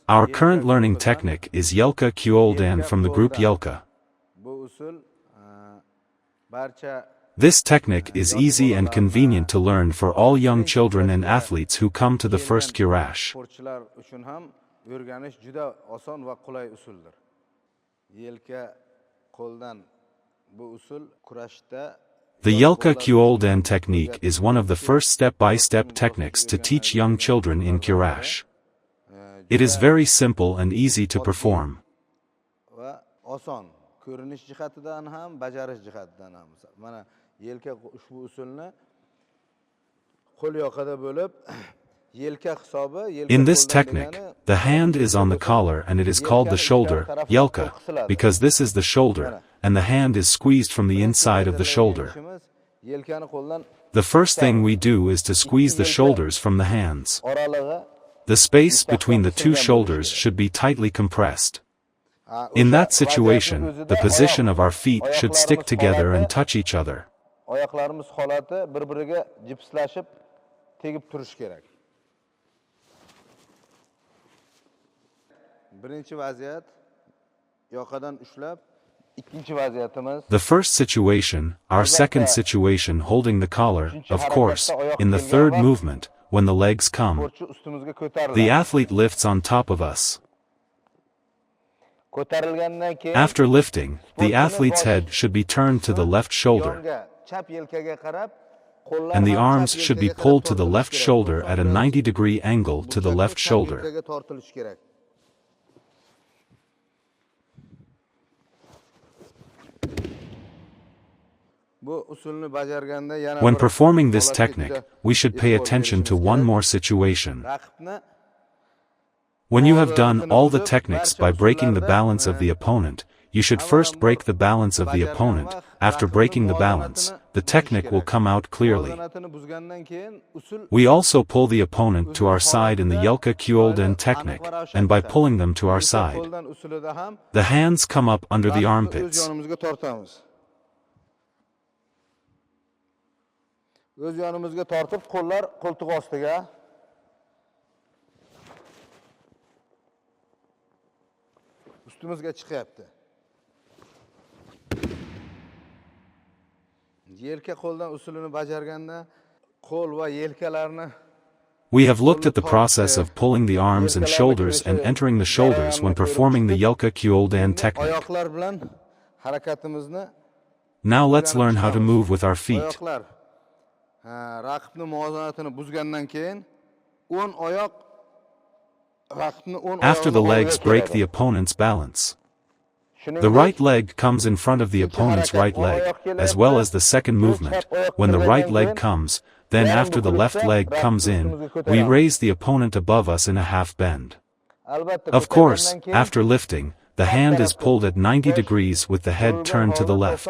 Our current learning technique is Yelka Kyoldan from the group Yelka. This technique is easy and convenient to learn for all young children and athletes who come to the first Kurash. The Yelka Kyoldan technique is one of the first step-by-step techniques to teach young children in Kurash. It is very simple and easy to perform. In this technique, the hand is on the collar and it is called the shoulder, Yelka, because this is the shoulder, and the hand is squeezed from the inside of the shoulder. The first thing we do is to squeeze the shoulders from the hands. The space between the two shoulders should be tightly compressed. In that situation, the position of our feet should stick together and touch each other. The first situation, our second situation holding the collar, of course, in the third movement, when the legs come. The athlete lifts on top of us. After lifting, the athlete's head should be turned to the left shoulder, and the arms should be pulled to the left shoulder at a 90-degree angle to the left shoulder. When performing this technique, we should pay attention to one more situation. When you have done all the techniques by breaking the balance of the opponent, you should first break the balance of the opponent. After breaking the balance, the technique will come out clearly. We also pull the opponent to our side in the Yelka Kyoldan technique, and by pulling them to our side, the hands come up under the armpits. O'z yonimizga tortib, qo'llar qo'ltiq ostiga. Ustimizga chiqyapti. Yelka qo'ldan usulini bajarganda, qo'l va yelkalarni. We have looked at the process of pulling the arms and shoulders and entering the shoulders when performing the Yelka Kyoldan technique. Now let's learn how to move with our feet. After the legs break the opponent's balance, the right leg comes in front of the opponent's right leg, as well as the second movement. When the right leg comes, then after the left leg comes in, we raise the opponent above us in a half bend. Of course, after lifting, the hand is pulled at 90 degrees with the head turned to the left.